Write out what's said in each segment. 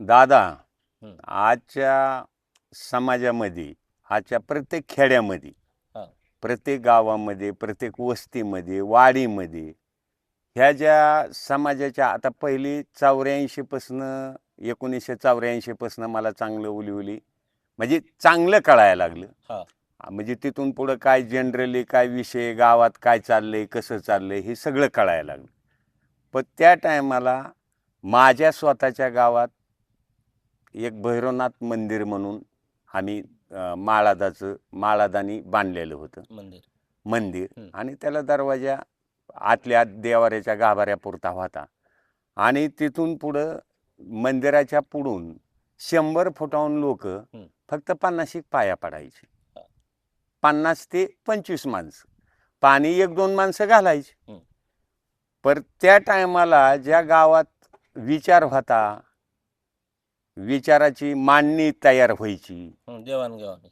दादा, हं. आजच्या समाजामध्ये, आजच्या प्रत्येक खेड्यामध्ये, हां. प्रत्येक गावामध्ये, प्रत्येक वस्तीमध्ये, वाडीमध्ये ह्या ज्या समाजाच्या आता पहिली 84 पासनं 1984 पासनं मला चांगलं उली म्हणजे चांगलं कळायला लागलं. हां. म्हणजे तिथून पुढं काय जनरली काय विषय गावात काय चाललंय, कसं चाललंय हे सगळं कळायला लागलं. पण त्या टायमाला माझ्या स्वतःच्या गावात एक भैरवनाथ मंदिर म्हणून आम्ही माळादानी बांधलेलं होतं मंदिर. मंदिर. हं. आणि त्याला दरवाजा आतल्या आत देवाऱ्याच्या गाभाऱ्यापुरता होता. आणि तिथून पुढं मंदिराच्या पुढून 100 फुटाहून लोक फक्त 50 पाया पडायचे. 50 ते 25 माणसं, पाणी 1-2 माणसं घालायची. पर त्या टायमाला ज्या गावात विचार होता, विचाराची मांडणी तयार व्हायची,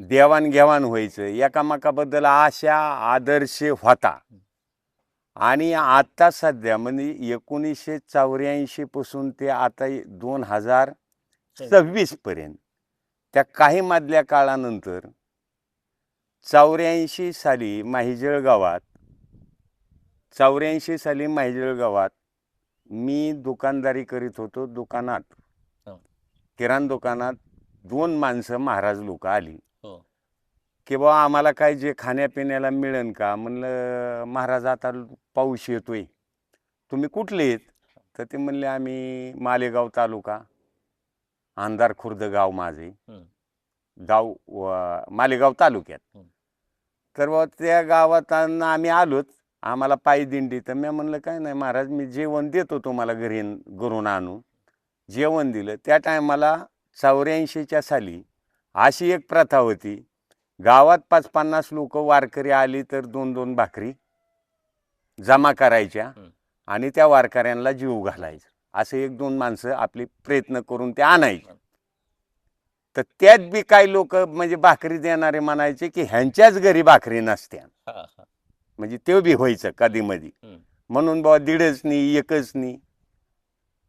देवाणघेवाण व्हायचं, एकामेकाबद्दल आशा आदर्श होता. आणि आता सध्या म्हणजे 1984 पासून ते आता 2026 पर्यंत त्या काही मधल्या काळानंतर 84 साली माहिजळ गावात मी दुकानदारी करीत होतो. दुकानात, किराणा दुकानात 2 माणसं महाराज लोक आली की बाबा आम्हाला काय जे खाण्यापिण्याला मिळेल का. म्हणलं महाराज आता पाऊस येतोय, तुम्ही कुठले आहेत? तर ते म्हणले आम्ही मालेगाव तालुका, अंधार खुर्द गाव माझे, गाव मालेगाव तालुक्यात. तर बाबा त्या गावात आम्ही आलोच, आम्हाला पायी दिंडी. तर मी म्हणलं काय नाही महाराज, मी जेवण देतो तुम्हाला घरून आणून. जेवण दिलं. त्या टायमाला 84च्या साली अशी एक प्रथा होती, गावात 5-50 लोक वारकरी आली तर 2-2 भाकरी जमा करायच्या आणि त्या वारकऱ्यांना जीव घालायचं. असे 1-2 माणसं आपली प्रयत्न करून ते आणायचे. तर त्यात बी काही लोक म्हणजे भाकरी देणारे म्हणायचे की ह्यांच्याच घरी भाकरी नसत्या, म्हणजे ते बी व्हायचं कधी मधी. म्हणून बाबा 1.5 नाही 1च नाही.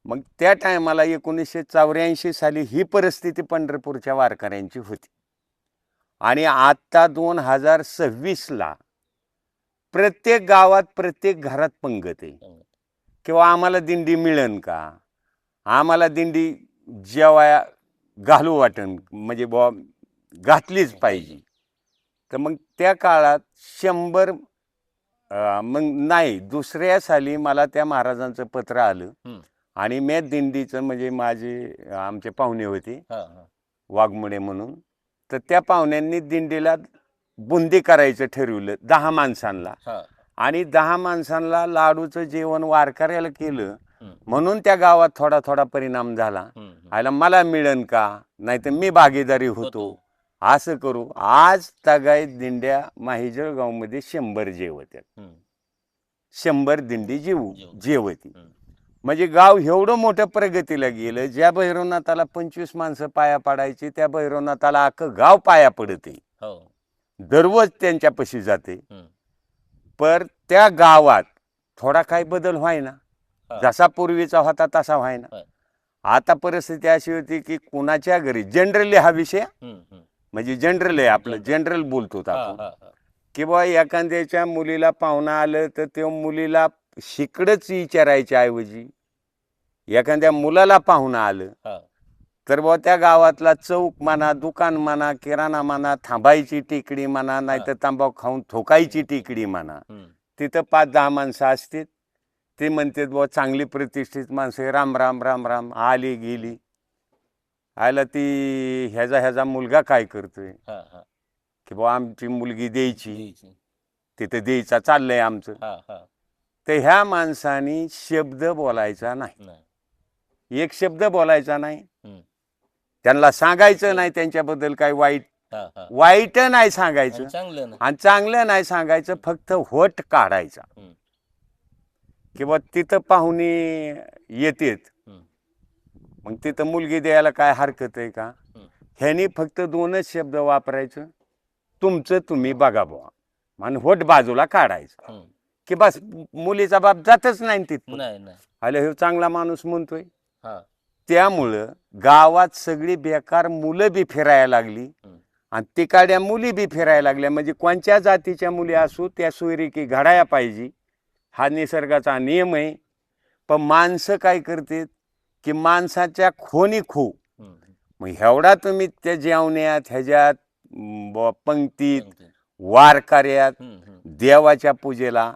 मग त्या टायमाला 1984 साली ही परिस्थिती पंढरपूरच्या वारकऱ्यांची होती. आणि आता 2026ला प्रत्येक गावात प्रत्येक घरात पंगत आहे किंवा आम्हाला दिंडी मिळेल का, आम्हाला दिंडी जेवाया घालू वाटन, म्हणजे बुवा घातलीच पाहिजे. तर मग त्या काळात 100 मग नाही, दुसऱ्या साली मला त्या महाराजांचं पत्र आलं आणि मी दिंडीचं म्हणजे माझे आमचे पाहुणे होते वाघमोडे म्हणून. तर त्या पाहुण्यांनी दिंडीला बुंदी करायचं ठरवलं 10 माणसांना. आणि 10 माणसांना लाडूचं जेवण वारकऱ्याला केलं, म्हणून त्या गावात थोडा थोडा परिणाम झाला. आयला मला मिळेल का, नाही तर मी भागीदारी होतो. असं करू आज तगाय दिंड्या माहिजळ गावमध्ये 100 जेवत्यात, 100 दिंडी जेवती. म्हणजे गाव एवढं मोठ्या प्रगतीला गेलं. ज्या भैरवनाथाला 25 माणसं पाया पाडायची, त्या भैरवनाथाला अख्खं गाव पाया पडते, दररोज त्यांच्यापाशी जाते. पर त्या गावात थोडा काही बदल व्हायना, जसा पूर्वीचा होता तसा व्हायना. आता परिस्थिती अशी होती की कुणाच्या घरी जनरली हा विषय म्हणजे जनरल आहे, आपलं जनरल बोलतो आपण, की बा एखाद्याच्या मुलीला पाहुणा आलं तर त्या मुलीला शिकडच विचारायच्या ऐवजी एखाद्या मुलाला पाहुणा आलं तर बुवा त्या गावातला चौक म्हणा, दुकान म्हणा, किराणा म्हणा, थांबायची टिकडी म्हणा, नाही तर तंबाखू खाऊन थोकायची टिकडी म्हणा, तिथं 5-10 माणसं असतील. ते म्हणतात बुवा चांगली प्रतिष्ठित माणसं, राम राम राम राम, आली गेली. आयला ती ह्याचा मुलगा काय करतोय, की बुवा आमची मुलगी द्यायची, तिथं द्यायचा चाललंय आमचं. तर ह्या माणसानी शब्द बोलायचा नाही, एक शब्द बोलायचा नाही. त्यांना सांगायचं नाही त्यांच्याबद्दल काही वाईट नाही सांगायचं आणि चांगलं नाही सांगायचं, फक्त होट काढायचा. किंवा तिथं पाहुणे येतेत, मग तिथं मुलगी द्यायला काय हरकत आहे का. ह्यानी फक्त 2च शब्द वापरायचं, तुमचं तुम्ही बघा बुवा, आणि होट बाजूला काढायचं की बस. मुलीचा बाप जातच नाही तिथं. अरे हे चांगला माणूस म्हणतोय, त्यामुळं गावात सगळी बेकार मुलं बी फिरायला लागली आणि तिकाड्या मुली बी फिरायला लागल्या. म्हणजे कोणत्या जातीच्या मुली असू त्या सोयरीकी घडाया पाहिजे, हा निसर्गाचा नियम आहे. पण माणसं काय करतात की माणसाच्या खोनी खो. मग एवढा तुम्ही त्या जेवण्यात ह्याच्यात पंक्तीत वारकऱ्यात देवाच्या पूजेला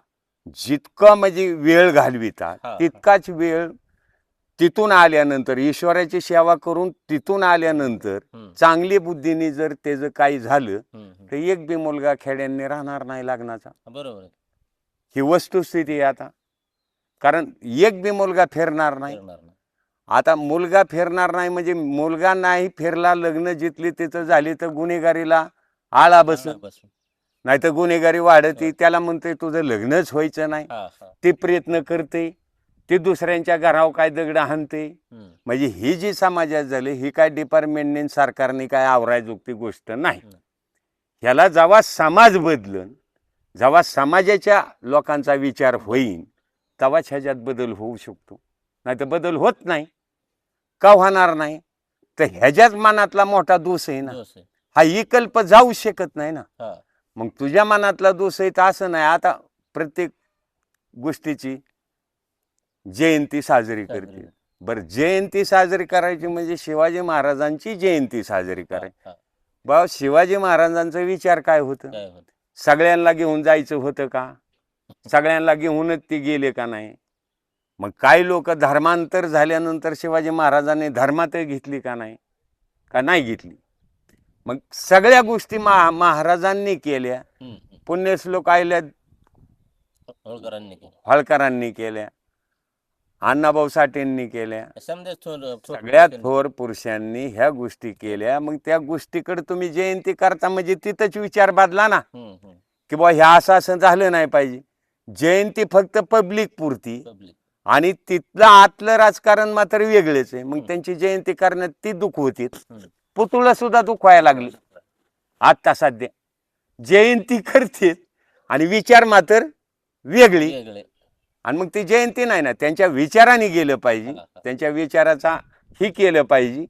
जितका म्हणजे वेळ घालवितात तितकाच वेळ तिथून आल्यानंतर ईश्वराची सेवा करून तिथून आल्यानंतर चांगली बुद्धीने जर त्याचं काही झालं तर एक बी मुलगा खेड्यांनी राहणार नाही लग्नाचा. बरोबर, ही वस्तुस्थिती आहे आता. कारण एक बी मुलगा फिरणार नाही. आता मुलगा फिरणार नाही म्हणजे मुलगा नाही फिरला, लग्न जितली तिथं झाली तर गुन्हेगारीला आळा बस, नाही तर गुन्हेगारी वाढती. त्याला म्हणते तुझं लग्नच व्हायचं नाही, ते प्रयत्न करते, ते दुसऱ्यांच्या घरावर काय दगड हाणते. म्हणजे ही जी समाजात झाली ही काय डिपार्टमेंटने सरकारने काय आवरायजोगती गोष्ट नाही. ह्याला जेव्हा समाज बदलन, जेव्हा समाजाच्या लोकांचा विचार होईल तेव्हाच ह्याच्यात बदल होऊ शकतो, नाही तर बदल होत नाही. का होणार नाही? तर ह्याच्याच मनातला मोठा दोष आहे ना, हा विकल्प जाऊ शकत नाही ना. मग तुझ्या मनातला दोष आहे तर असं नाही. आता प्रत्येक गोष्टीची जयंती साजरी करते. बरं, जयंती साजरी करायची म्हणजे शिवाजी महाराजांची जयंती साजरी करायची. बा शिवाजी महाराजांचा विचार काय होतं? सगळ्यांना घेऊन जायचं होतं का? सगळ्यांना घेऊनच ते गेले का नाही? मग काही लोक धर्मांतर झाल्यानंतर शिवाजी महाराजांनी धर्मात घेतली का नाही? का नाही घेतली? मग सगळ्या गोष्टी महाराजांनी केल्या. पुण्यश्लोक आयल्या होळकरांनी केल्या, अण्णाभाऊ साठेंनी केल्या, सगळ्यात थोर पुरुषांनी ह्या गोष्टी केल्या. मग त्या गोष्टीकडे तुम्ही जयंती करता म्हणजे तिथंच विचार बदला ना की बा ह्या असं झालं नाही पाहिजे. जयंती फक्त पब्लिक पुरती आणि तिथलं आतलं राजकारण मात्र वेगळेच आहे. मग त्यांची जयंती करण्यात ती दुःख होती. पुतळा सुद्धा दुःख व्हायला लागली. आता सध्या जयंती करते आणि विचार मात्र वेगळी. आणि मग ती जयंती नाही ना, त्यांच्या विचाराने गेलं पाहिजे, त्यांच्या विचाराचा ही केलं पाहिजे.